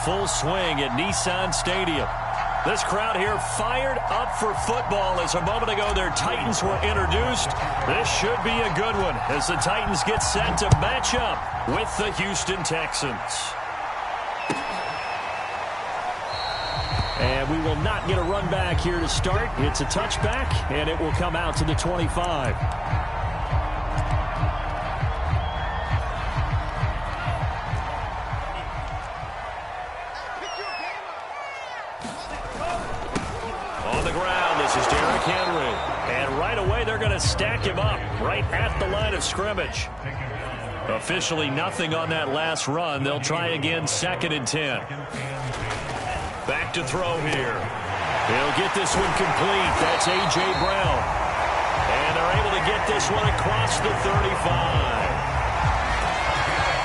full swing at Nissan Stadium. This crowd here fired up for football as a moment ago their Titans were introduced. This should be a good one as the Titans get set to match up with the Houston Texans. And we will not get a run back here to start. It's a touchback, and it will come out to the 25. On the ground, this is Derrick Henry. And right away, they're going to stack him up right at the line of scrimmage. Officially nothing on that last run. They'll try again, 2nd and 10. Back to throw here. He'll get this one complete. That's A.J. Brown. And they're able to get this one across the 35.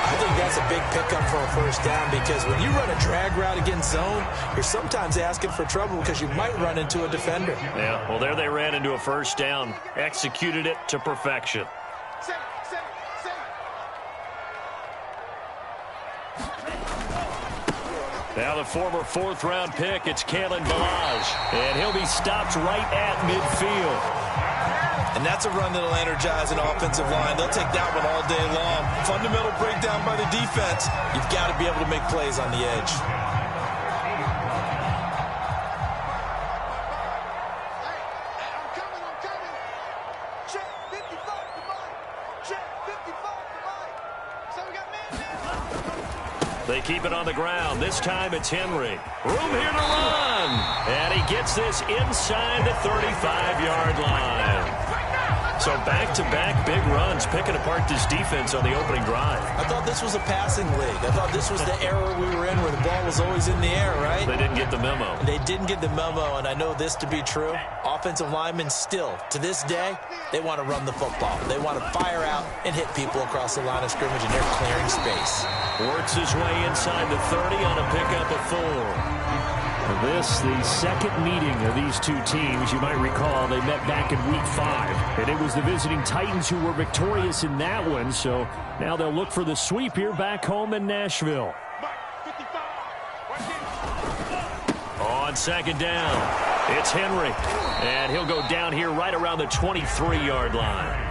I think that's a big pickup for a first down because when you run a drag route against zone, you're sometimes asking for trouble because you might run into a defender. Yeah, well, there they ran into a first down. Executed it to perfection. Now the former 4th-round pick, it's Kalen Ballage. And he'll be stopped right at midfield. And that's a run that'll energize an offensive line. They'll take that one all day long. Fundamental breakdown by the defense. You've got to be able to make plays on the edge. They keep it on the ground. This time it's Henry. Room here to run. And he gets this inside the 35-yard line. So back-to-back big runs, picking apart this defense on the opening drive. I thought this was a passing league. I thought this was the era we were in where the ball was always in the air, right? They didn't get the memo. They didn't get the memo, and I know this to be true. Offensive linemen still, to this day, they want to run the football. They want to fire out and hit people across the line of scrimmage, and they're clearing space. Works his way inside the 30 on a pickup of 4. This, the second meeting of these two teams. You might recall they met back in Week 5. And it was the visiting Titans who were victorious in that one. So now they'll look for the sweep here back home in Nashville. On 2nd down, it's Henry. And he'll go down here right around the 23-yard line.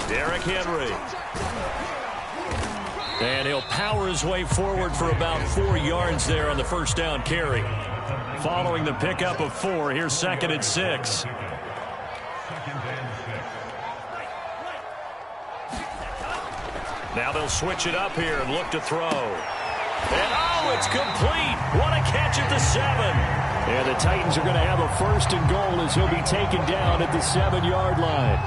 Derrick Henry. And he'll power his way forward for about 4 yards there on the first down carry. Following the pickup of 4, here's 2nd and 6. Now they'll switch it up here and look to throw. And oh, it's complete. What a catch at the 7. And the Titans are going to have a 1st and goal as he'll be taken down at the 7-yard line.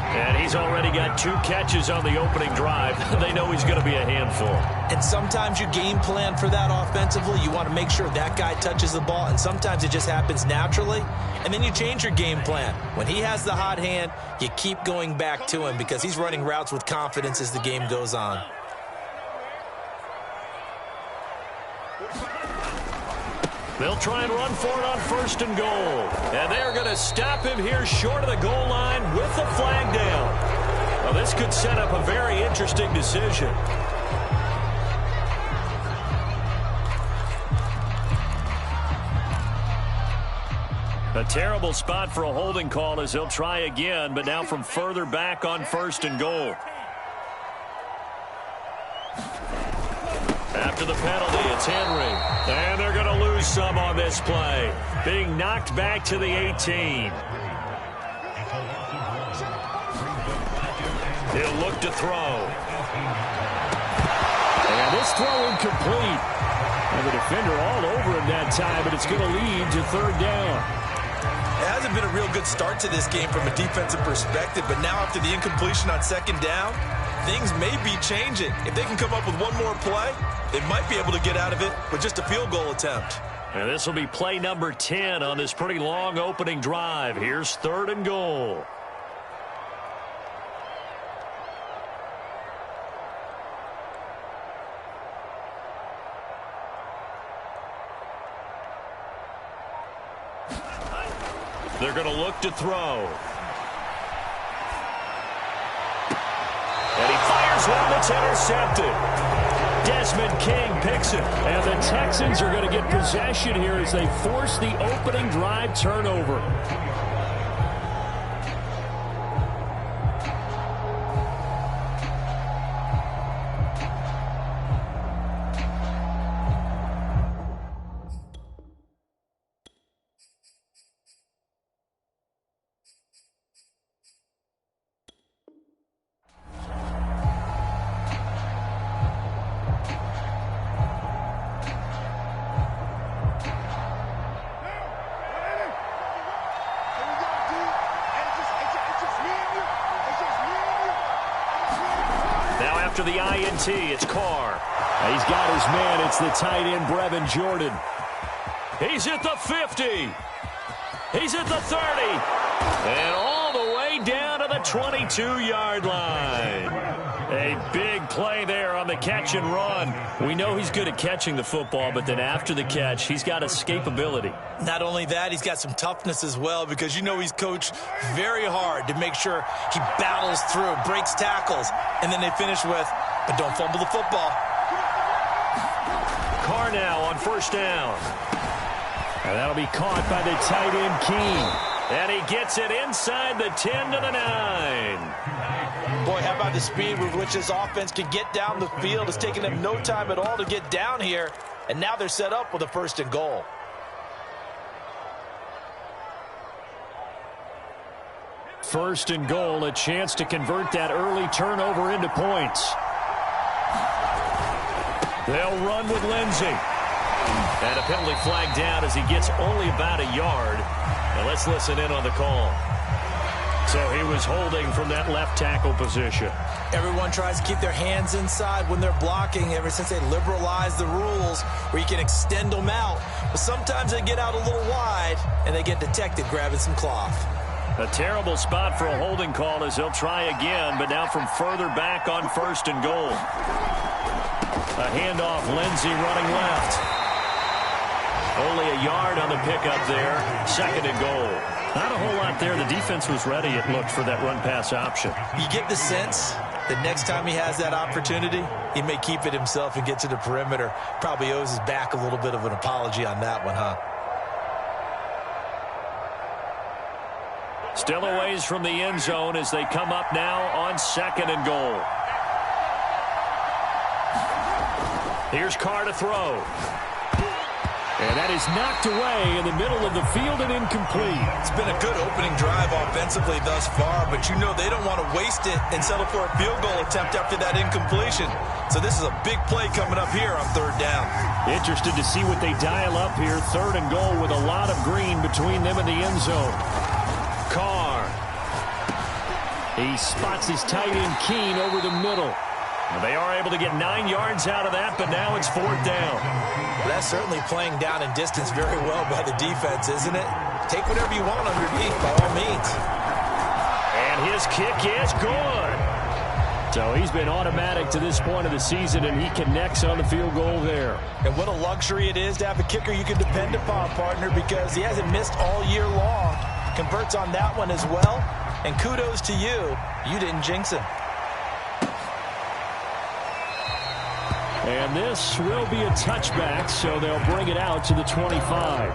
And he's already got 2 catches on the opening drive. They know he's going to be a handful. And sometimes you game plan for that offensively. You want to make sure that guy touches the ball, and sometimes it just happens naturally. And then you change your game plan. When he has the hot hand, you keep going back to him because he's running routes with confidence as the game goes on. They'll try and run for it on 1st and goal. And they're going to stop him here short of the goal line with the flag down. Well, this could set up a very interesting decision. A terrible spot for a holding call as they'll try again, but now from further back on 1st and goal. After the penalty, it's Henry. And they're going to lose some on this play. Being knocked back to the 18. He'll look to throw. And this throw incomplete. And the defender all over him that time, but it's going to lead to 3rd down. It hasn't been a real good start to this game from a defensive perspective, but now after the incompletion on 2nd down, things may be changing. If they can come up with one more play, they might be able to get out of it with just a field goal attempt. And this will be play number 10 on this pretty long opening drive. Here's 3rd and goal. They're going to look to throw. And he fires one that's intercepted. Desmond King picks it. And the Texans are going to get possession here as they force the opening drive turnover. After the INT, it's Carr. He's got his man. It's the tight end, Brevin Jordan. He's at the 50. He's at the 30. And all the way down to the 22-yard line. A big play there on the catch and run. We know he's good at catching the football, but then after the catch, he's got escapability. Not only that, he's got some toughness as well, because you know he's coached very hard to make sure he battles through, breaks tackles, and then they finish with, but don't fumble the football. Carr now on first down. And that'll be caught by the tight end, Keene. And he gets it inside the 10 to the 9. Boy, how about the speed with which this offense can get down the field? It's taken them no time at all to get down here, and now they're set up with a 1st and goal. First and goal, a chance to convert that early turnover into points. They'll run with Lindsey. And a penalty flag down as he gets only about a yard. Now let's listen in on the call. So he was holding from that left tackle position. Everyone tries to keep their hands inside when they're blocking ever since they liberalized the rules where you can extend them out. But sometimes they get out a little wide and they get detected grabbing some cloth. A terrible spot for a holding call as he'll try again, but now from further back on 1st and goal. A handoff, Lindsey running left. Only a yard on the pickup there. 2nd and goal. Not a whole lot there. The defense was ready, it looked, for that run-pass option. You get the sense that next time he has that opportunity, he may keep it himself and get to the perimeter. Probably owes his back a little bit of an apology on that one, huh? Still a ways from the end zone as they come up now on 2nd and goal. Here's Carr to throw. And that is knocked away in the middle of the field and incomplete. It's been a good opening drive offensively thus far, but you know they don't want to waste it and settle for a field goal attempt after that incompletion. So this is a big play coming up here on 3rd down. Interested to see what they dial up here. 3rd and goal with a lot of green between them and the end zone. Carr. He spots his tight end Keene over the middle. They are able to get 9 yards out of that, but now it's 4th down. Well, that's certainly playing down in distance very well by the defense, isn't it? Take whatever you want underneath, by all means. And his kick is good. So he's been automatic to this point of the season, and he connects on the field goal there. And what a luxury it is to have a kicker you can depend upon, partner, because he hasn't missed all year long. Converts on that one as well. And kudos to you. You didn't jinx him. And this will be a touchback, so they'll bring it out to the 25.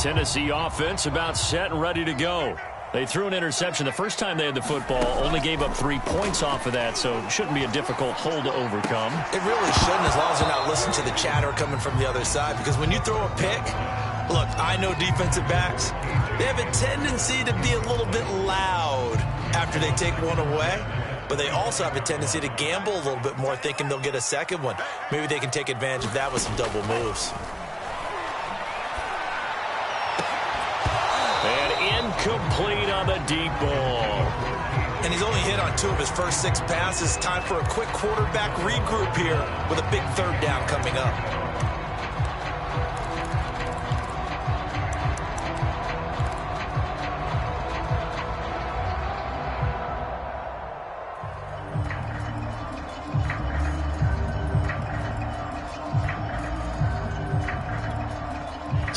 Tennessee offense about set and ready to go. They threw an interception the first time they had the football, only gave up 3 points off of that, so it shouldn't be a difficult hole to overcome. It really shouldn't, as long as you're not listening to the chatter coming from the other side, because when you throw a pick, look, I know defensive backs, they have a tendency to be a little bit loud after they take one away, but they also have a tendency to gamble a little bit more, thinking they'll get a second one. Maybe they can take advantage of that with some double moves. Complete on the deep ball. And he's only hit on 2 of his first 6 passes. Time for a quick quarterback regroup here with a big 3rd down coming up.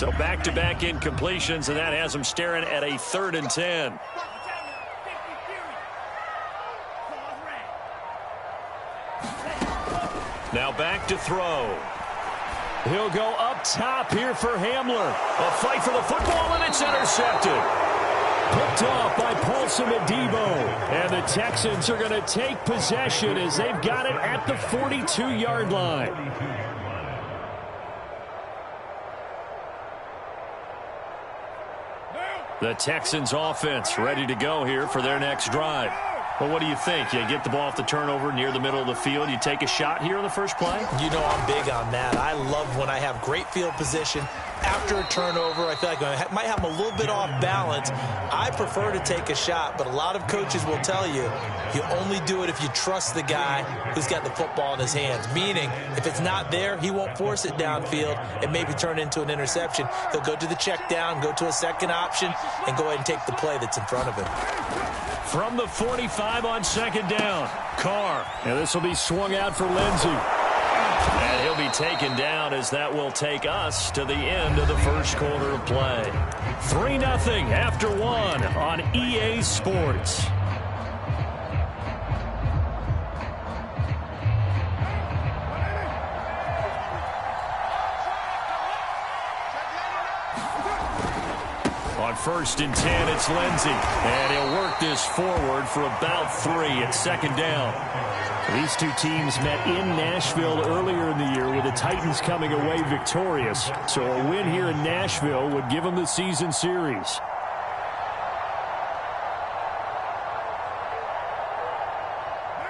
So back-to-back incompletions, and that has them staring at a 3rd and 10. Now back to throw. He'll go up top here for Hamler. A fight for the football, and it's intercepted. Picked off by Paulson Adebo. And the Texans are going to take possession as they've got it at the 42-yard line. The Texans offense ready to go here for their next drive. Well, what do you think? You get the ball off the turnover near the middle of the field. You take a shot here on the first play? You know I'm big on that. I love when I have great field position. After a turnover, I feel like I might have them a little bit off balance. I prefer to take a shot, but a lot of coaches will tell you, you only do it if you trust the guy who's got the football in his hands. Meaning, if it's not there, he won't force it downfield and maybe turn it into an interception. He'll go to the check down, go to a second option, and go ahead and take the play that's in front of him. From the 45 on 2nd down, Carr. And this will be swung out for Lindsey. And he'll be taken down as that will take us to the end of the first quarter of play. 3-0 after 1 on EA Sports. On 1st and 10, it's Lindsey. And he'll work this forward for about 3 at 2nd down. These two teams met in Nashville earlier in the year with the Titans coming away victorious. So a win here in Nashville would give them the season series.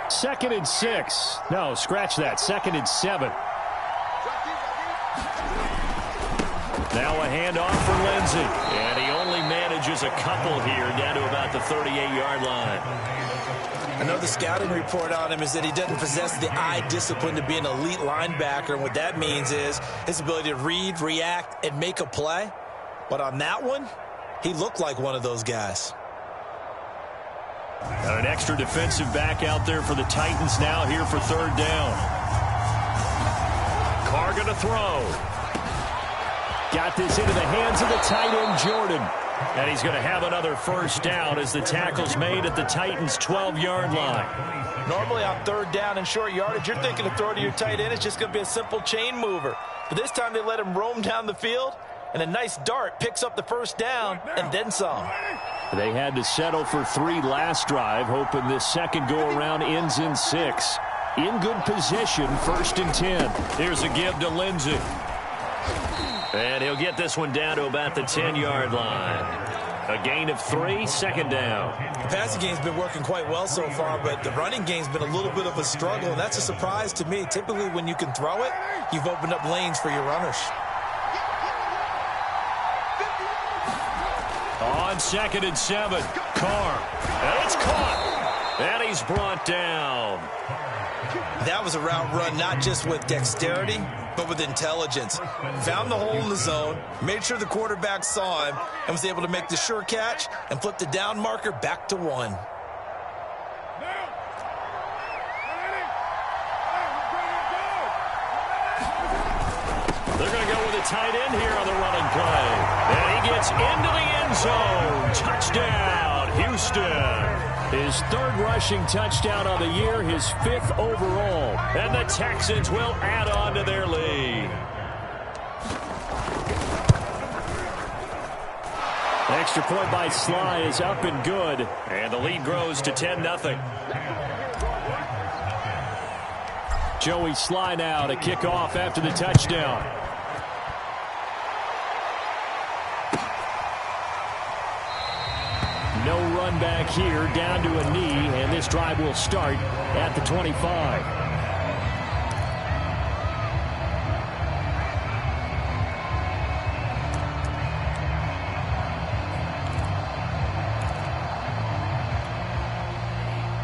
Second and 6. No, scratch that. 2nd and 7. Now a handoff for Lindsey. And he only manages a couple here down to about the 38-yard line. Another scouting report on him is that he doesn't possess the eye discipline to be an elite linebacker. And what that means is his ability to read, react, and make a play. But on that one, he looked like one of those guys. Got an extra defensive back out there for the Titans now here for 3rd down. Carr going to throw. Got this into the hands of the tight end, Jordan. And he's going to have another first down as the tackle's made at the Titans' 12-yard line. Normally on 3rd down and short yardage, you're thinking to throw to your tight end. It's just going to be a simple chain mover. But this time they let him roam down the field, and a nice dart picks up the first down and then some. They had to settle for 3 last drive, hoping this second go-around ends in 6. In good position, 1st and 10. Here's a give to Lindsey. And he'll get this one down to about the 10-yard line. A gain of 3, 2nd down. The passing game's been working quite well so far, but the running game's been a little bit of a struggle, and that's a surprise to me. Typically, when you can throw it, you've opened up lanes for your runners. On 2nd and 7, Carr. And it's caught. And he's brought down. That was a route run not just with dexterity, but with intelligence. Found the hole in the zone, made sure the quarterback saw him, and was able to make the sure catch and flip the down marker back to 1. They're going to go with a tight end here on the running play. And he gets into the end zone. Touchdown, Houston. His 3rd rushing touchdown of the year, his 5th overall. And the Texans will add on to their lead. Extra point by Sly is up and good. And the lead grows to 10-0. Joey Sly now to kick off after the touchdown. No run back here, down to a knee, and this drive will start at the 25.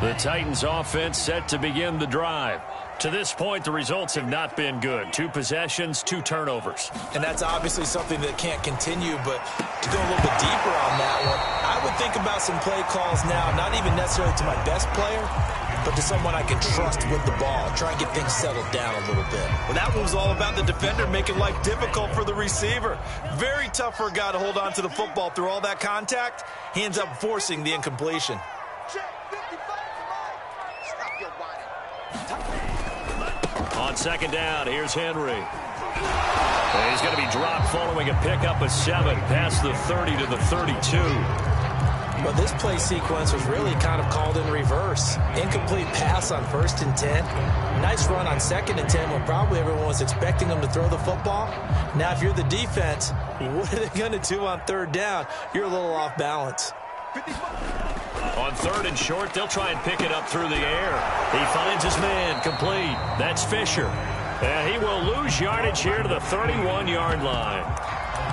The Titans offense set to begin the drive. To this point, the results have not been good. 2 possessions, 2 turnovers. And that's obviously something that can't continue, but to go a little bit deeper on that one, I would think about some play calls now, not even necessarily to my best player, but to someone I can trust with the ball, try and get things settled down a little bit. Well, that one was all about the defender making life difficult for the receiver. Very tough for a guy to hold on to the football through all that contact. He ends up forcing the incompletion. On second down, here's Henry. He's going to be dropped following a pickup of 7 past the 30 to the 32. Well, this play sequence was really kind of called in reverse. Incomplete pass on 1st and 10. Nice run on 2nd and 10 when probably everyone was expecting them to throw the football. Now, if you're the defense, what are they going to do on 3rd down? You're a little off balance. On 3rd and short, they'll try and pick it up through the air. He finds his man complete. That's Fisher. And he will lose yardage here to the 31-yard line.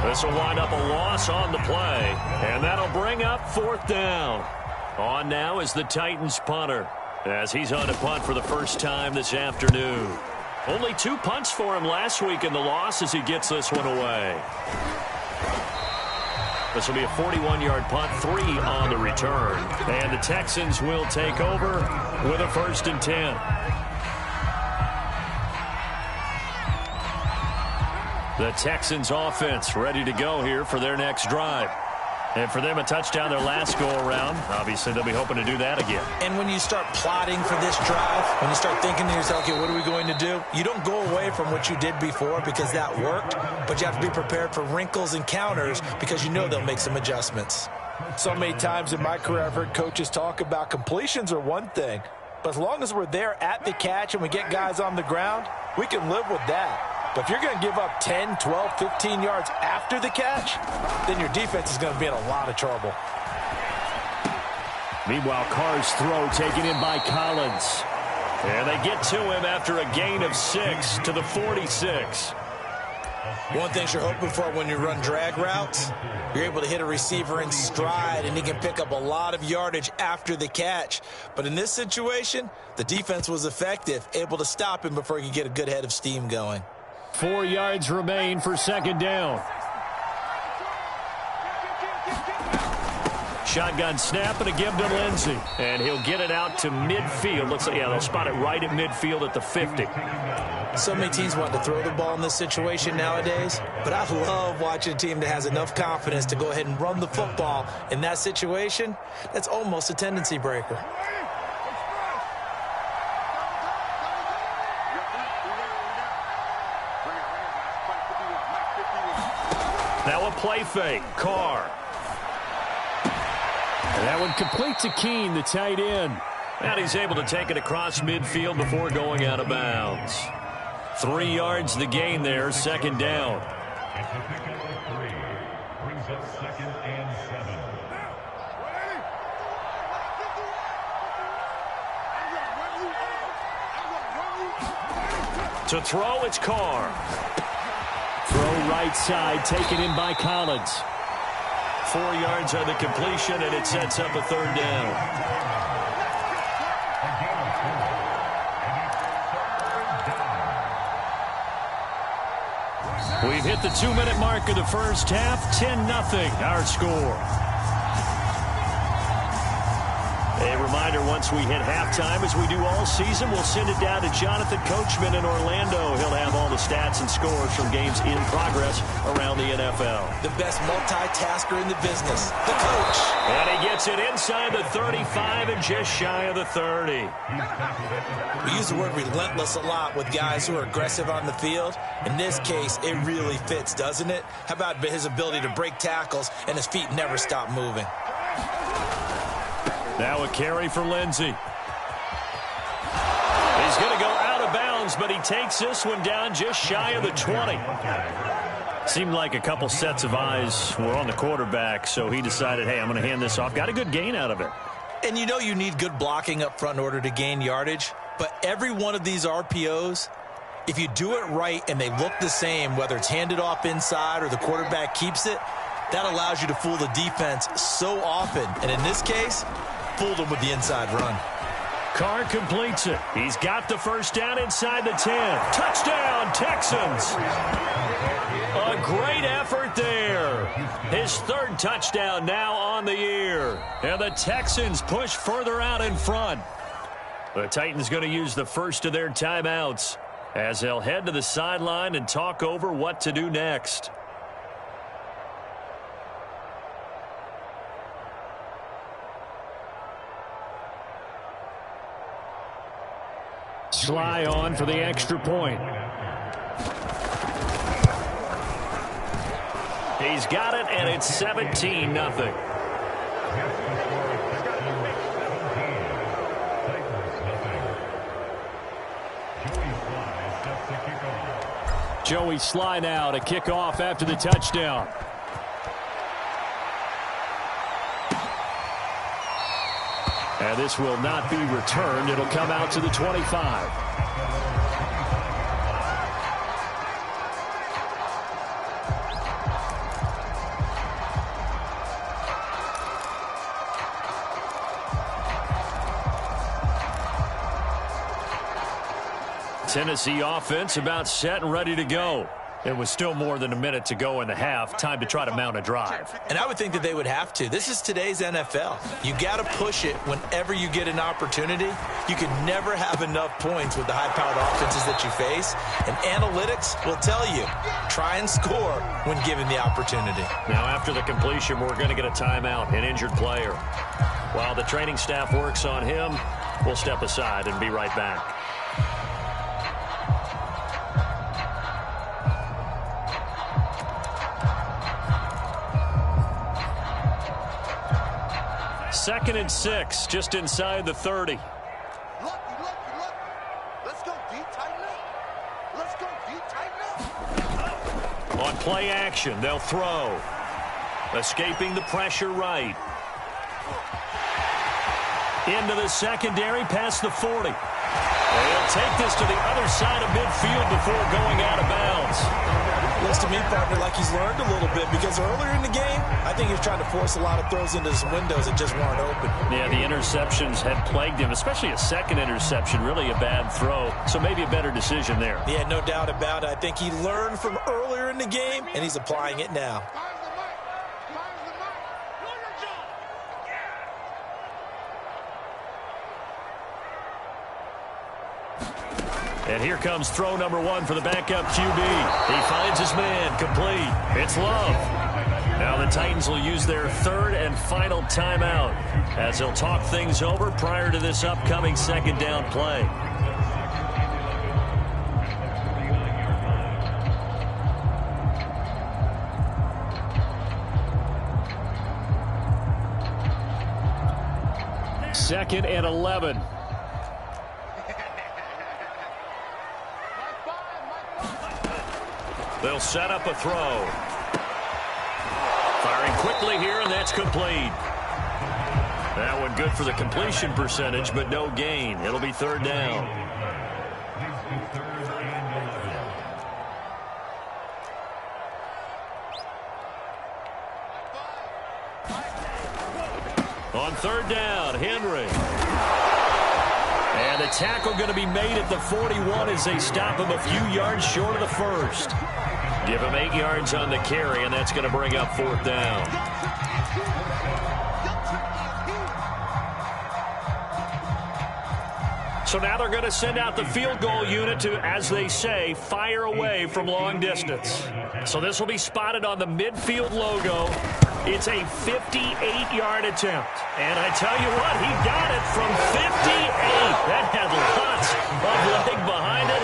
This will wind up a loss on the play, and that'll bring up 4th down. On now is the Titans punter, as he's on to punt for the first time this afternoon. Only 2 punts for him last week in the loss as he gets this one away. This will be a 41-yard punt, 3 on the return. And the Texans will take over with a 1st and 10. The Texans offense ready to go here for their next drive. And for them, a touchdown their last go-around. Obviously, they'll be hoping to do that again. And when you start plotting for this drive, when you start thinking to yourself, okay, what are we going to do? You don't go away from what you did before because that worked, but you have to be prepared for wrinkles and counters because you know they'll make some adjustments. So many times in my career, I've heard coaches talk about completions are one thing, but as long as we're there at the catch and we get guys on the ground, we can live with that. But if you're going to give up 10, 12, 15 yards after the catch, then your defense is going to be in a lot of trouble. Meanwhile, Carr's throw taken in by Collins. And they get to him after a gain of 6 to the 46. One thing you're hoping for when you run drag routes, you're able to hit a receiver in stride, and he can pick up a lot of yardage after the catch. But in this situation, the defense was effective, able to stop him before he could get a good head of steam going. 4 yards remain for 2nd down. Shotgun snap and a give to Lindsey. And he'll get it out to midfield. Looks like, yeah, they'll spot it right at midfield at the 50. So many teams want to throw the ball in this situation nowadays, but I love watching a team that has enough confidence to go ahead and run the football. In that situation, that's almost a tendency breaker. Now a play fake. Carr. And that one complete to Keene, the tight end. And he's able to take it across midfield before going out of bounds. 3 yards the gain there, 2nd down. To throw, it's Carr. Throw right side, taken in by Collins. 4 yards on the completion, and it sets up a 3rd down. We've hit the 2-minute mark of the first half. 10-0 our score. A reminder, once we hit halftime, as we do all season, we'll send it down to Jonathan Coachman in Orlando. He'll have all the stats and scores from games in progress around the NFL. The best multitasker in the business, the coach. And he gets it inside the 35 and just shy of the 30. We use the word relentless a lot with guys who are aggressive on the field. In this case, it really fits, doesn't it? How about his ability to break tackles and his feet never stop moving? Now a carry for Lindsey. He's going to go out of bounds, but he takes this one down just shy of the 20. Seemed like a couple sets of eyes were on the quarterback, so he decided, hey, I'm going to hand this off. Got a good gain out of it. And you know you need good blocking up front in order to gain yardage, but every one of these RPOs, if you do it right and they look the same, whether it's handed off inside or the quarterback keeps it, that allows you to fool the defense so often. And in this case, fooled them with the inside run. Carr completes it. He's got the first down inside the 10. Touchdown, Texans. A great effort there. His third touchdown now on the year. And the Texans push further out in front. The Titans going to use the first of their timeouts as they'll head to the sideline and talk over what to do next. Sly on for the extra point. He's got it, and it's 17-0. Joey Sly now to kick off after the touchdown. And this will not be returned. It'll come out to the 25. Tennessee offense about set and ready to go. There was still more than a minute to go in the half. Time to try to mount a drive. And I would think that they would have to. This is today's NFL. You got to push it whenever you get an opportunity. You can never have enough points with the high-powered offenses that you face. And analytics will tell you, try and score when given the opportunity. Now after the completion, we're going to get a timeout, an injured player. While the training staff works on him, we'll step aside and be right back. Second and 6, just inside the 30. Let's go deep, tighten up. Let's go deep, tighten up. On play action, they'll throw. Escaping the pressure right. Into the secondary, past the 40. They'll take this to the other side of midfield before going out of bounds. Looks to me, partner, like he's learned a little bit, because earlier in the game, I think he was trying to force a lot of throws into some windows that just weren't open. Yeah, the interceptions had plagued him, especially a second interception, really a bad throw. So maybe a better decision there. Yeah, no doubt about it. I think he learned from earlier in the game, and he's applying it now. And here comes throw number 1 for the backup QB. He finds his man, complete. It's Love. Now the Titans will use their third and final timeout as they'll talk things over prior to this upcoming second down play. Second and 11. They'll set up a throw. Firing quickly here, and that's complete. That one good for the completion percentage, but no gain. It'll be third down. On third down, Henry. And the tackle going to be made at the 41 as they stop him a few yards short of the first. Give him 8 yards on the carry, and that's going to bring up fourth down. So now they're going to send out the field goal unit to, as they say, fire away from long distance. So this will be spotted on the midfield logo. It's a 58-yard attempt. And I tell you what, he got it from 58. That had lots of leg behind it.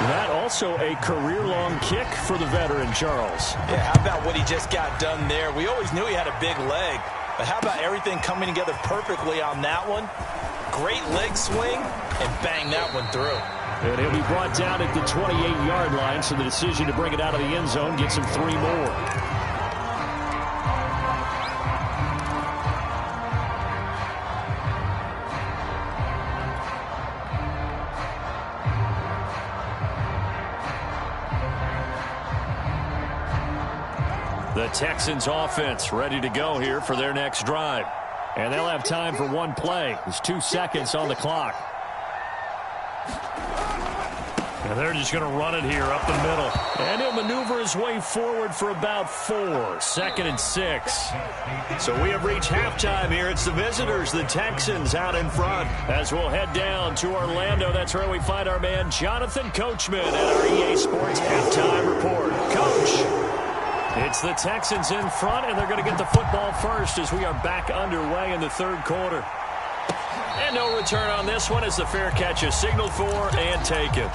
That also a career-long kick for the veteran, Charles. Yeah, how about what he just got done there? We always knew he had a big leg, but how about everything coming together perfectly on that one? Great leg swing, and bang that one through. And he'll be brought down at the 28-yard line, so the decision to bring it out of the end zone gets him 3 more. The Texans offense ready to go here for their next drive. And they'll have time for one play. There's 2 seconds on the clock. And they're just going to run it here up the middle. And he'll maneuver his way forward for about 4. 2nd and 6. So we have reached halftime here. It's the visitors, the Texans, out in front. As we'll head down to Orlando, that's where we find our man Jonathan Coachman at our EA Sports Halftime Report. Coach, it's the Texans in front, and they're going to get the football first as we are back underway in the 3rd quarter. And no return on this one as the fair catch is signaled for and taken.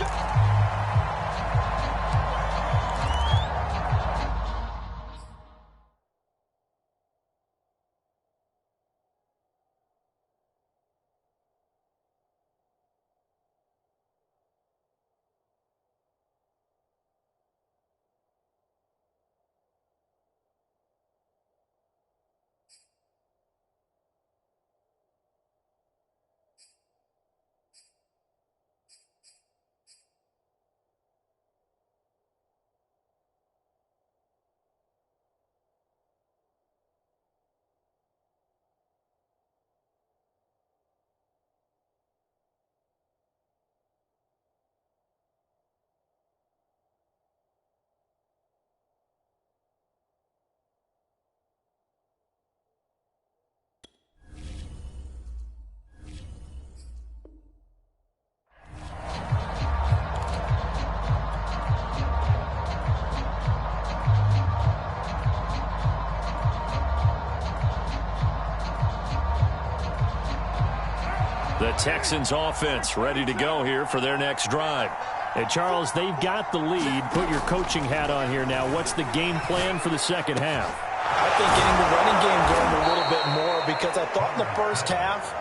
The Texans offense ready to go here for their next drive. And Charles, they've got the lead. Put your coaching hat on here now. What's the game plan for the second half? I think getting the running game going a little bit more, because I thought in the first half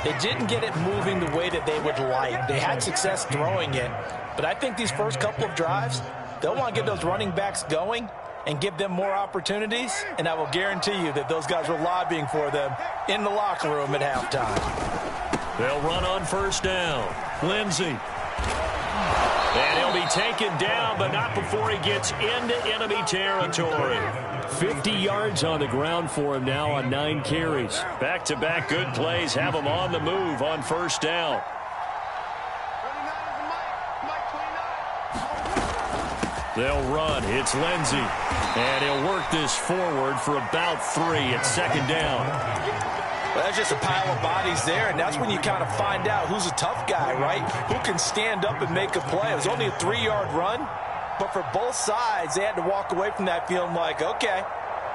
they didn't get it moving the way that they would like. They had success throwing it, but I think these first couple of drives, they'll want to get those running backs going and give them more opportunities, and I will guarantee you that those guys were lobbying for them in the locker room at halftime. They'll run on first down. Lindsey. And he'll be taken down, but not before he gets into enemy territory. 50 yards on the ground for him now on 9 carries. Back-to-back good plays have him on the move on first down. They'll run. It's Lindsey. And he'll work this forward for about 3 at second down. Well, that's just a pile of bodies there, and that's when you kind of find out who's a tough guy, right? Who can stand up and make a play. It was only a 3-yard run, but for both sides, they had to walk away from that feeling like, okay,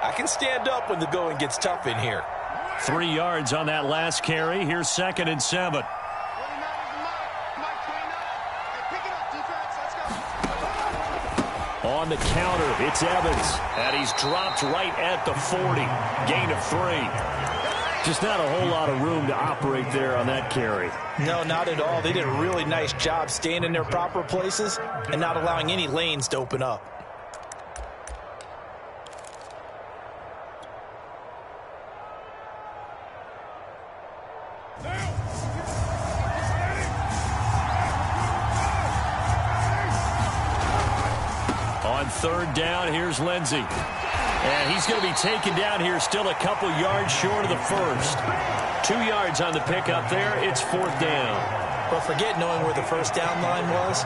I can stand up when the going gets tough in here. 3 yards on that last carry. Here's 2nd and 7. On the counter, it's Evans, and he's dropped right at the 40. Gain of 3. Just not a whole lot of room to operate there on that carry. No, not at all. They did a really nice job staying in their proper places and not allowing any lanes to open up. On third down, here's Lindsey. And he's going to be taken down here still a couple yards short of the first. 2 yards on the pickup there. It's 4th down. But forget knowing where the first down line was.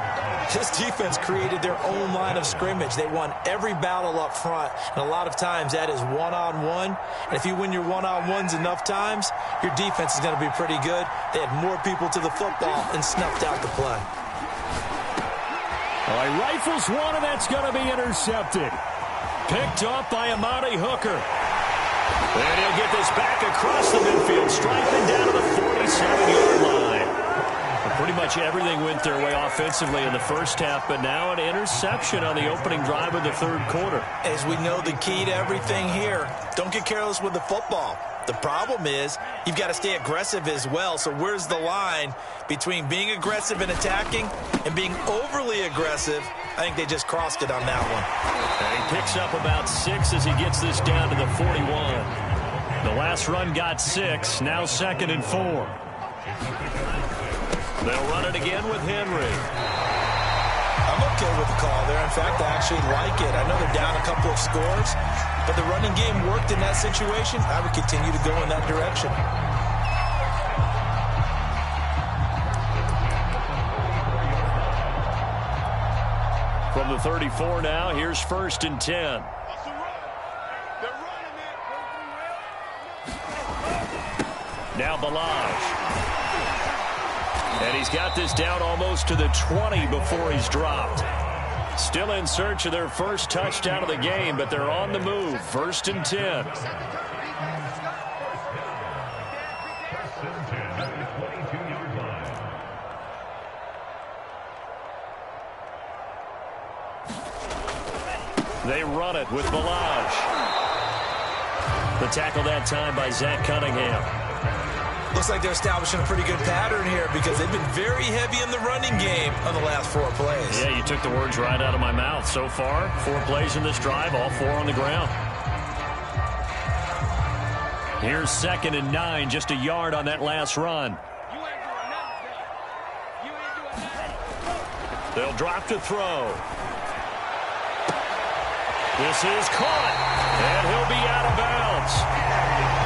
This defense created their own line of scrimmage. They won every battle up front, and a lot of times that is one-on-one. And if you win your one-on-ones enough times, your defense is going to be pretty good. They had more people to the football and snuffed out the play. All right, rifles one, and that's going to be intercepted. Picked up by Amani Hooker. And he'll get this back across the midfield, striking down to the 47-yard line. And pretty much everything went their way offensively in the first half, but now an interception on the opening drive of the 3rd quarter. As we know, the key to everything here, don't get careless with the football. The problem is you've got to stay aggressive as well. So where's the line between being aggressive and attacking and being overly aggressive? I think they just crossed it on that one. And he picks up about 6 as he gets this down to the 41. The last run got 6. Now 2nd and 4. They'll run it again with Henry. I'm okay with the call there. In fact, I actually like it. I know they're down a couple of scores, but the running game worked in that situation. I would continue to go in that direction. From the 34 now, here's 1st and 10. Now Balaj. And he's got this down almost to the 20 before he's dropped. Still in search of their first touchdown of the game, but they're on the move. 1st and 10. They run it with Balaj. The tackle that time by Zach Cunningham. Looks like they're establishing a pretty good pattern here because they've been very heavy in the running game on the last 4 plays. Yeah, you took the words right out of my mouth. So far, 4 plays in this drive, all 4 on the ground. Here's 2nd and 9, just a yard on that last run. They'll drop to throw. This is caught, and he'll be out of bounds.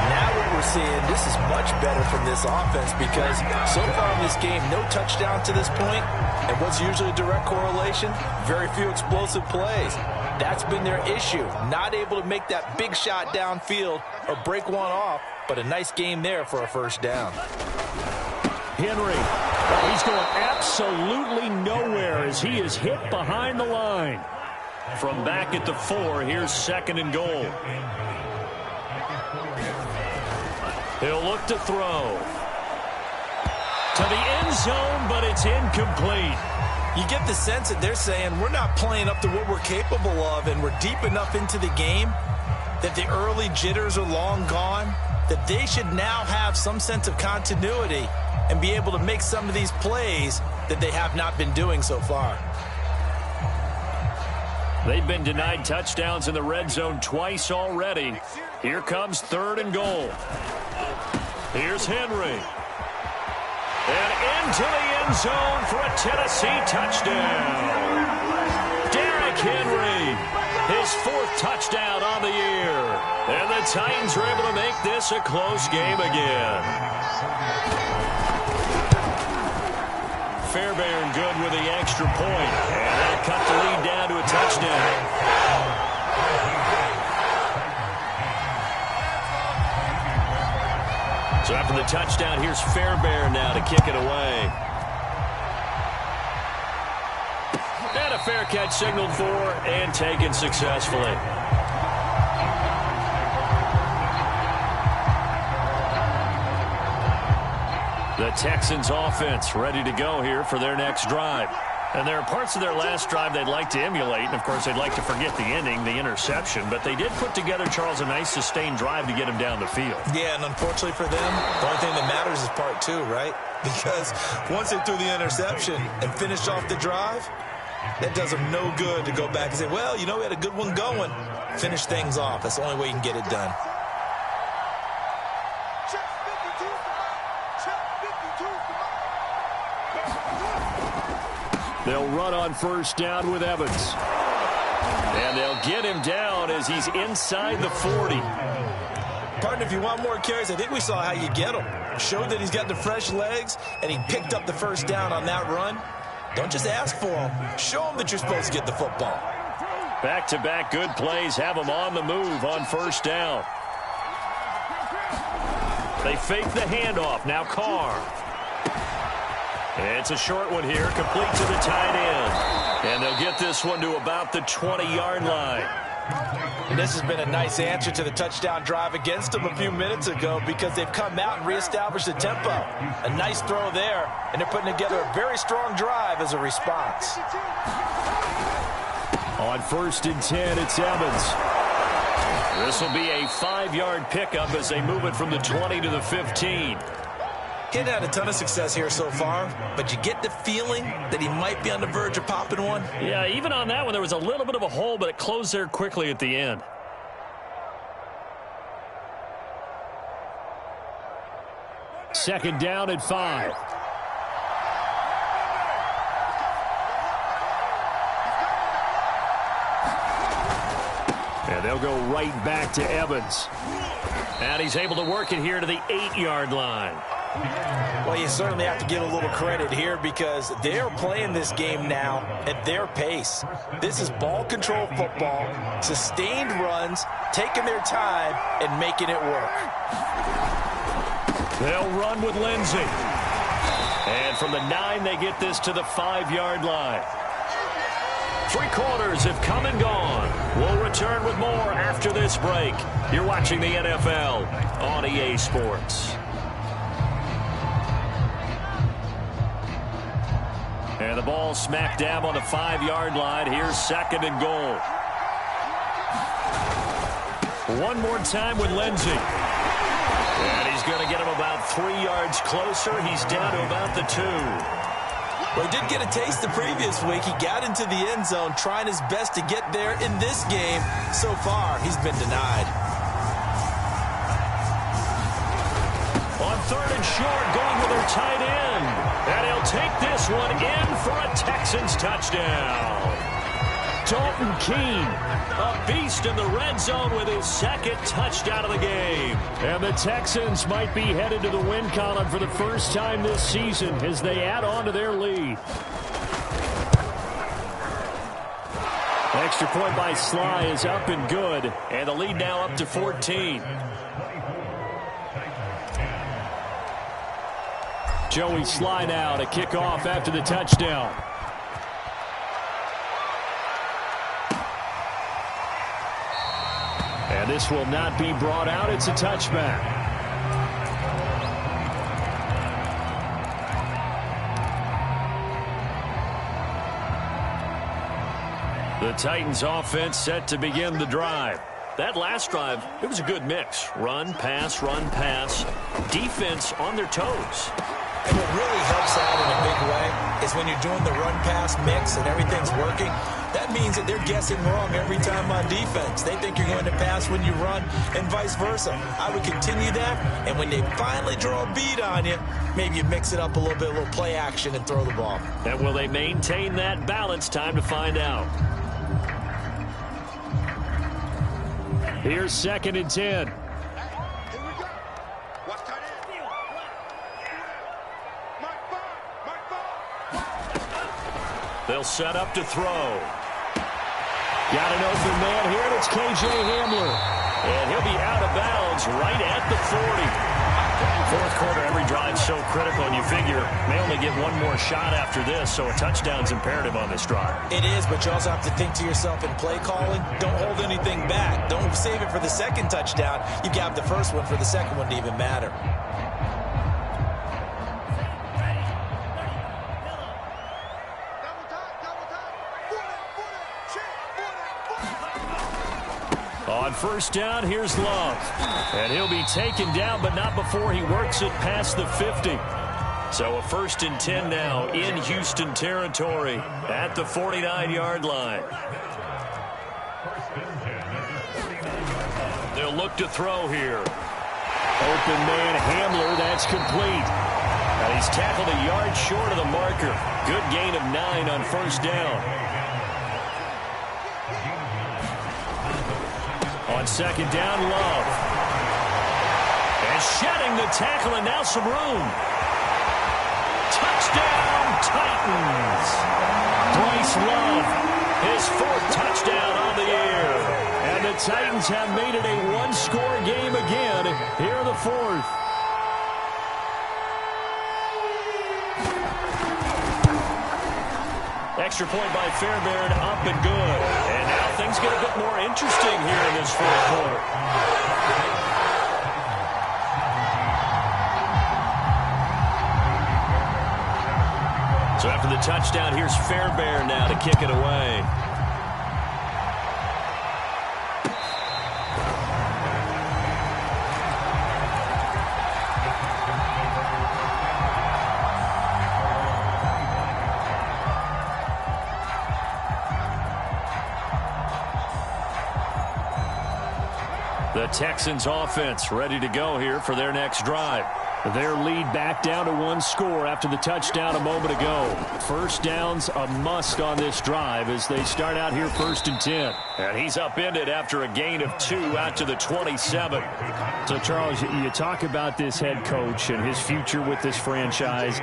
Now what we're seeing, this is much better from this offense because so far in this game, no touchdown to this point, and what's usually a direct correlation, very few explosive plays. That's been their issue, not able to make that big shot downfield or break one off, but a nice game there for a first down. Henry, he's going absolutely nowhere as he is hit behind the line. From back at the 4, here's 2nd and goal. He'll look to throw. To the end zone, but it's incomplete. You get the sense that they're saying we're not playing up to what we're capable of, and we're deep enough into the game that the early jitters are long gone, that they should now have some sense of continuity and be able to make some of these plays that they have not been doing so far. They've been denied touchdowns in the red zone twice already. Here comes 3rd and goal. Here's Henry. And into the end zone for a Tennessee touchdown. Derrick Henry, his 4th touchdown on the year. And the Titans are able to make this a close game again. Fairbairn good with the extra point. And that cut the lead down to a touchdown. So after the touchdown, here's Fairbairn now to kick it away. And a fair catch signaled for and taken successfully. The Texans offense ready to go here for their next drive. And there are parts of their last drive they'd like to emulate. And, of course, they'd like to forget the ending, the interception. But they did put together, Charles, a nice sustained drive to get him down the field. Yeah, and unfortunately for them, the only thing that matters is part 2, right? Because once they threw the interception and finished off the drive, that does them no good to go back and say, well, you know, we had a good one going. Finish things off. That's the only way you can get it done. They'll run on 1st down with Evans. And they'll get him down as he's inside the 40. Partner, if you want more carries, I think we saw how you get him. Showed that he's got the fresh legs, and he picked up the 1st down on that run. Don't just ask for him. Show him that you're supposed to get the football. Back-to-back good plays have him on the move on 1st down. They fake the handoff. Now Carr. It's a short one here, complete to the tight end. And they'll get this one to about the 20-yard line. And this has been a nice answer to the touchdown drive against them a few minutes ago because they've come out and reestablished the tempo. A nice throw there, and they're putting together a very strong drive as a response. On 1st and 10, it's Evans. This will be a 5-yard pickup as they move it from the 20 to the 15. He hadn't had a ton of success here so far, but you get the feeling that he might be on the verge of popping one. Yeah, even on that one, there was a little bit of a hole, but it closed there quickly at the end. Second down at 5. And they'll go right back to Evans. And he's able to work it here to the 8-yard line. Well, you certainly have to give a little credit here because they're playing this game now at their pace. This is ball control football, sustained runs, taking their time, and making it work. They'll run with Lindsey. And from the 9, they get this to the 5-yard line. 3 quarters have come and gone. We'll return with more after this break. You're watching the NFL on EA Sports. And the ball smack dab on the 5-yard line. Here's 2nd and goal. One more time with Lindsey. And he's going to get him about 3 yards closer. He's down to about the 2. Well, he did get a taste the previous week. He got into the end zone trying his best to get there in this game. So far, he's been denied. On 3rd and short, going with their tight end. And he'll take this one in for a Texans touchdown. Dalton Keene, a beast in the red zone with his 2nd touchdown of the game. And the Texans might be headed to the win column for the first time this season as they add on to their lead. Extra point by Sly is up and good. And the lead now up to 14. Joey Sly now to kick off after the touchdown. And this will not be brought out. It's a touchback. The Titans offense set to begin the drive. That last drive, it was a good mix. Run, pass, defense on their toes. And what really helps out in a big way is when you're doing the run-pass mix and everything's working, that means that they're guessing wrong every time on defense. They think you're going to pass when you run and vice versa. I would continue that, and when they finally draw a bead on you, maybe you mix it up a little bit, a little play action, and throw the ball. And will they maintain that balance? Time to find out. Here's 2nd and 10. They'll set up to throw. Got an open man here, and it's K.J. Hamler. And he'll be out of bounds right at the 40. 4th quarter, every drive so critical, and you figure may only get one more shot after this, so a touchdown's imperative on this drive. It is, but you also have to think to yourself in play calling, don't hold anything back. Don't save it for the 2nd touchdown. You got the 1st one for the 2nd one to even matter. On 1st down, here's Love. And he'll be taken down, but not before he works it past the 50. So a 1st and 10 now in Houston territory at the 49-yard line. They'll look to throw here. Open man Hamler, that's complete. And he's tackled a yard short of the marker. Good gain of 9 on 1st down. On 2nd down, Love. And shedding the tackle, and now some room. Touchdown, Titans. Bryce Love, his 4th touchdown on the year. And the Titans have made it a one-score game again here in the 4th. Extra point by Fairbairn, up and good. And now things get a bit more interesting here in this 4th quarter. So after the touchdown, here's Fairbairn now to kick it away. The Texans offense ready to go here for their next drive. Their lead back down to one score after the touchdown a moment ago. First down's a must on this drive as they start out here 1st and 10. And he's upended after a gain of 2 out to the 27. So, Charles, you talk about this head coach and his future with this franchise.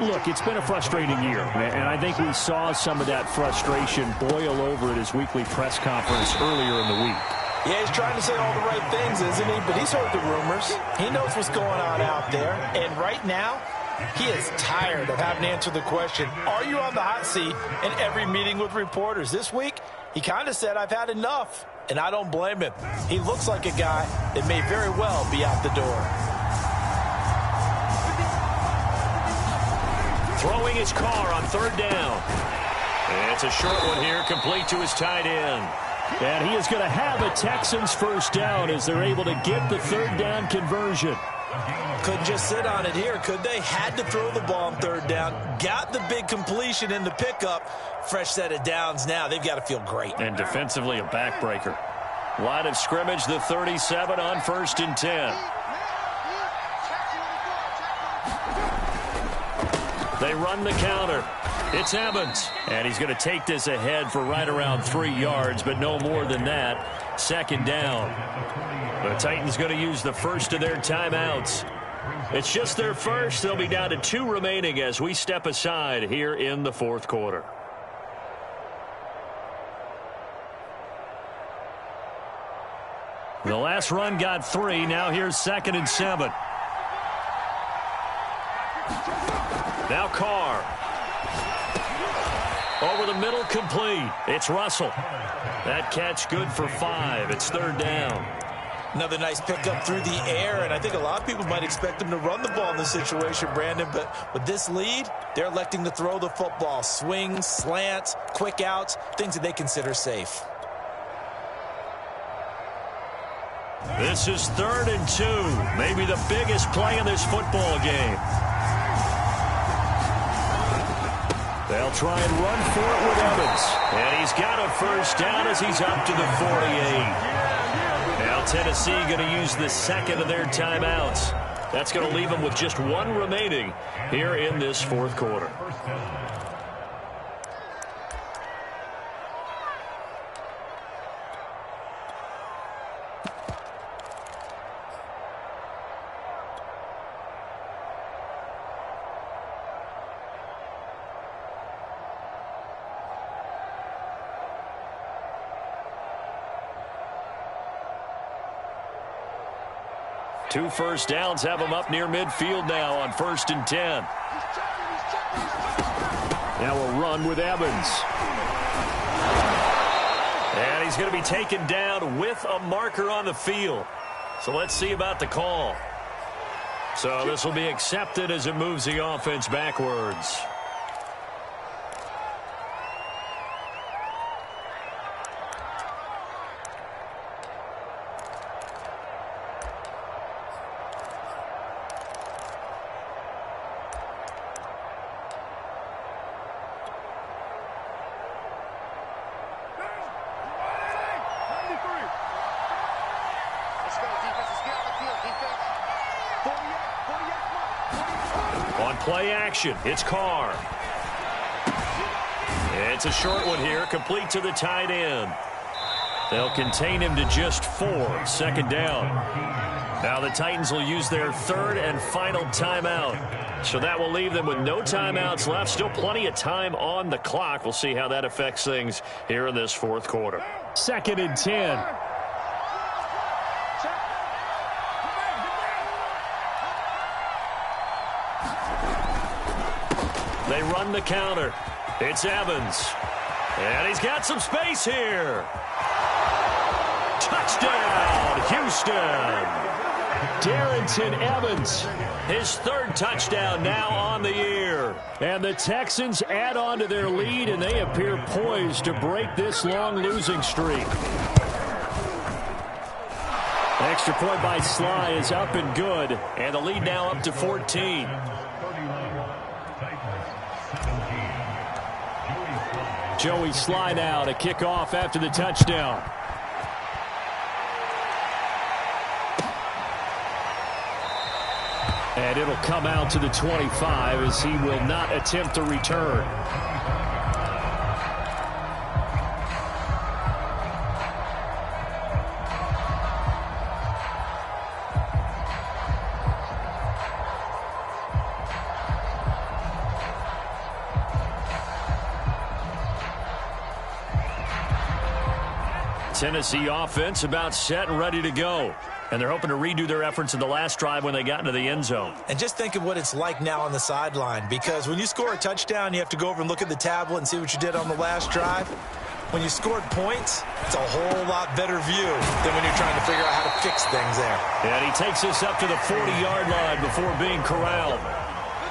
Look, it's been a frustrating year, and I think we saw some of that frustration boil over at his weekly press conference earlier in the week. Yeah, he's trying to say all the right things, isn't he? But he's heard the rumors. He knows what's going on out there. And right now, he is tired of having to answer the question, are you on the hot seat in every meeting with reporters? This week, he kind of said, I've had enough. And I don't blame him. He looks like a guy that may very well be out the door. Throwing his car on 3rd down. It's a short one here, complete to his tight end. And he is going to have a Texans first down as they're able to get the 3rd down conversion. Couldn't just sit on it here, could they? Had to throw the ball on 3rd down. Got the big completion in the pickup. Fresh set of downs now. They've got to feel great. And defensively, a backbreaker. Line of scrimmage, the 37 on 1st and 10. They run the counter. It's Evans. And he's going to take this ahead for right around 3 yards, but no more than that. 2nd down. The Titans going to use the first of their timeouts. It's just their first. They'll be down to 2 remaining as we step aside here in the 4th quarter. The last run got 3. Now here's 2nd and 7. Now Carr. Over the middle, complete. It's Russell. That catch good for 5. It's 3rd down. Another nice pickup through the air, and I think a lot of people might expect him to run the ball in this situation, Brandon, but with this lead, they're electing to throw the football. Swings, slants, quick outs, things that they consider safe. This is 3rd and 2. Maybe the biggest play in this football game. They'll try and run for it with Evans. And he's got a first down as he's up to the 48. Now Tennessee going to use the 2nd of their timeouts. That's going to leave them with just 1 remaining here in this 4th quarter. Two first downs have them up near midfield now on 1st and 10. Now a run with Evans. And he's going to be taken down with a marker on the field. So let's see about the call. So this will be accepted as it moves the offense backwards. Play action. It's Carr. It's a short one here, complete to the tight end. They'll contain him to just 4. 2nd down. Now the Titans will use their 3rd and final timeout. So that will leave them with no timeouts left. Still plenty of time on the clock. We'll see how that affects things here in this 4th quarter. 2nd and 10. They run the counter. It's Evans. And he's got some space here. Touchdown, Houston. Darrington Evans. His 3rd touchdown now on the year. And the Texans add on to their lead, and they appear poised to break this long losing streak. Extra point by Sly is up and good. And the lead now up to 14. Joey Sly now to kick off after the touchdown. And it'll come out to the 25 as he will not attempt to return. Tennessee offense about set and ready to go. And they're hoping to redo their efforts in the last drive when they got into the end zone. And just think of what it's like now on the sideline, because when you score a touchdown, you have to go over and look at the tablet and see what you did on the last drive. When you scored points, it's a whole lot better view than when you're trying to figure out how to fix things there. And he takes us up to the 40-yard line before being corralled.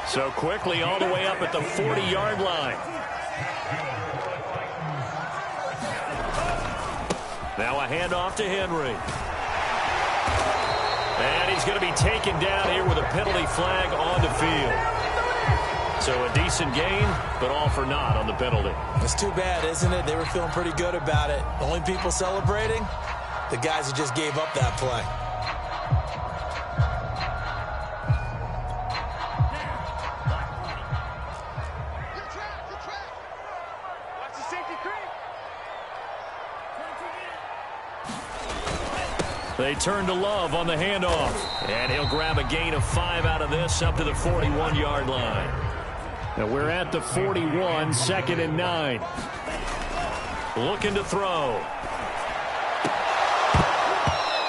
So quickly all the way up at the 40-yard line. Now a handoff to Henry. And he's going to be taken down here with a penalty flag on the field. So a decent gain, but all for naught on the penalty. It's too bad, isn't it? They were feeling pretty good about it. The only people celebrating, the guys who just gave up that play. They turn to Love on the handoff. And he'll grab a gain of 5 out of this up to the 41-yard line. Now we're at the 41, 2nd and 9. Looking to throw.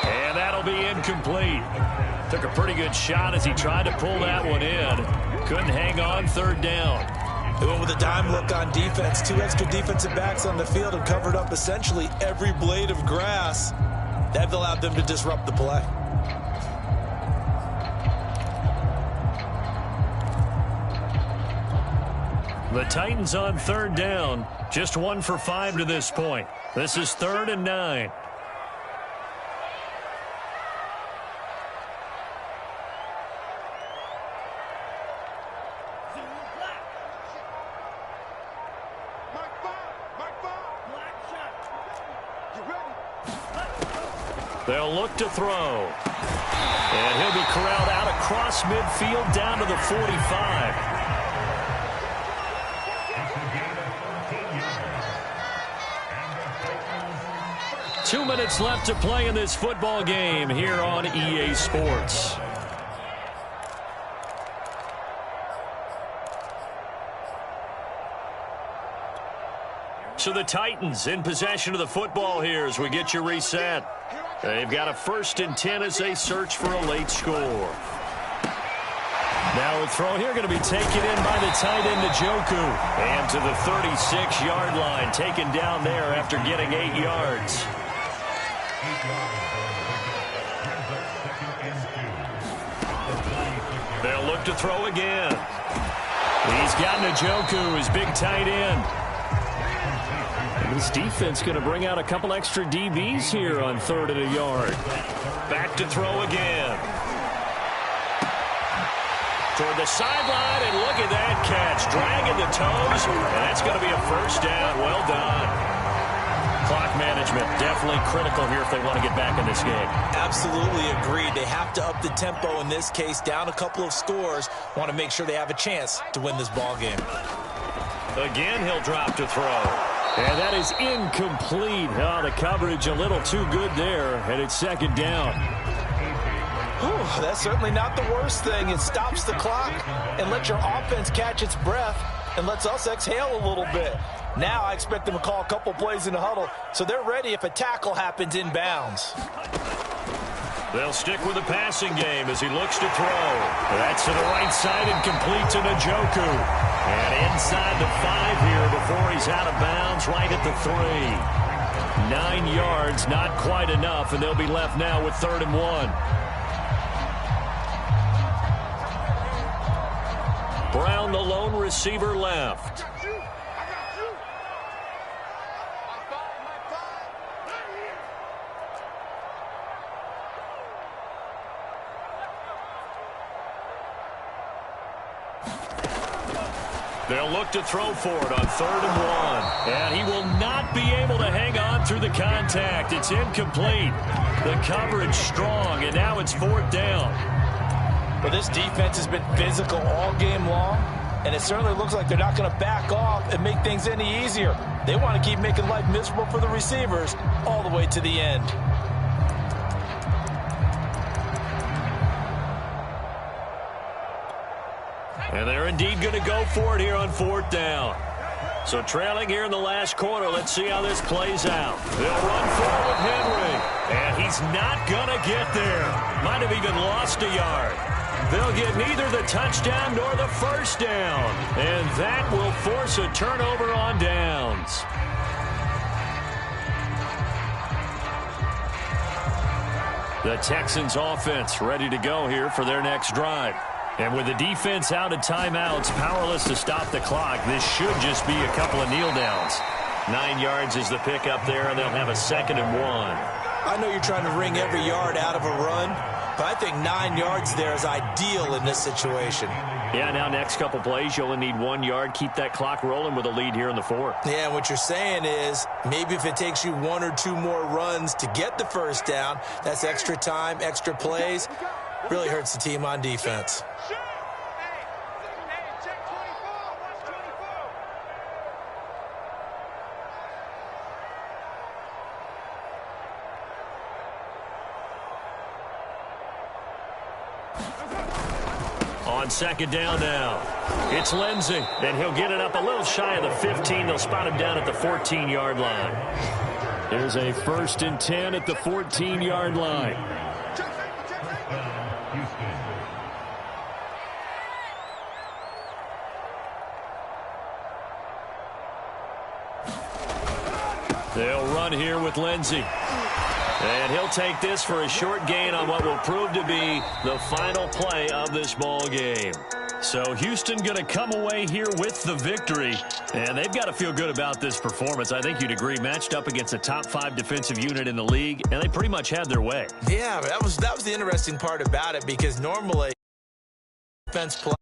And that'll be incomplete. Took a pretty good shot as he tried to pull that one in. Couldn't hang on, 3rd down. They went with a dime look on defense. 2 extra defensive backs on the field and covered up essentially every blade of grass. That allowed them to disrupt the play. The Titans on 3rd down. Just 1 for 5 to this point. This is 3rd and 9. They'll look to throw. And he'll be corralled out across midfield down to the 45. Two minutes left to play in this football game here on EA Sports. So the Titans in possession of the football here as we get you reset. They've got a 1st and 10 as they search for a late score. Now a throw here going to be taken in by the tight end Njoku. And to the 36-yard line, taken down there after getting 8 yards. They'll look to throw again. He's got Njoku, his big tight end. This defense going to bring out a couple extra DBs here on 3rd and a yard. Back to throw again. Toward the sideline, and look at that catch. Dragging the toes, and that's going to be a 1st down. Well done. Clock management definitely critical here if they want to get back in this game. Absolutely agreed. They have to up the tempo in this case, down a couple of scores. Want to make sure they have a chance to win this ball game. Again, he'll drop to throw. And that is incomplete. Oh, the coverage a little too good there, and it's 2nd down. Whew, that's certainly not the worst thing. It stops the clock and lets your offense catch its breath and lets us exhale a little bit. Now I expect them to call a couple plays in the huddle so they're ready if a tackle happens inbounds. They'll stick with the passing game as he looks to throw. That's to the right side and complete to Njoku. And inside the 5 here before he's out of bounds, right at the 3. 9 yards, not quite enough, and they'll be left now with 3rd and 1. Brown, the lone receiver, left. They'll look to throw for it on 3rd and 1. And he will not be able to hang on through the contact. It's incomplete. The coverage strong, and now it's 4th down. Well, this defense has been physical all game long, and it certainly looks like they're not going to back off and make things any easier. They want to keep making life miserable for the receivers all the way to the end. And they're indeed going to go for it here on 4th down. So trailing here in the last quarter, let's see how this plays out. They'll run forward with Henry, and he's not going to get there. Might have even lost a yard. They'll get neither the touchdown nor the first down, and that will force a turnover on downs. The Texans offense ready to go here for their next drive. And with the defense out of timeouts, powerless to stop the clock, this should just be a couple of kneel downs. 9 yards is the pickup there, and they'll have a 2nd and 1. I know you're trying to wring every yard out of a run, but I think 9 yards there is ideal in this situation. Yeah, now next couple plays, you only need 1 yard. Keep that clock rolling with a lead here in the 4th. Yeah, what you're saying is maybe if it takes you 1 or 2 more runs to get the first down, that's extra time, extra plays. Really hurts the team on defense. On 2nd down now, it's Lindsey, and he'll get it up a little shy of the 15. They'll spot him down at the 14-yard line. There's a 1st and 10 at the 14-yard line. They'll run here with Lindsey. And he'll take this for a short gain on what will prove to be the final play of this ball game. So Houston going to come away here with the victory. And they've got to feel good about this performance. I think you'd agree, matched up against a top 5 defensive unit in the league, and they pretty much had their way. Yeah, that was the interesting part about it, because normally defense play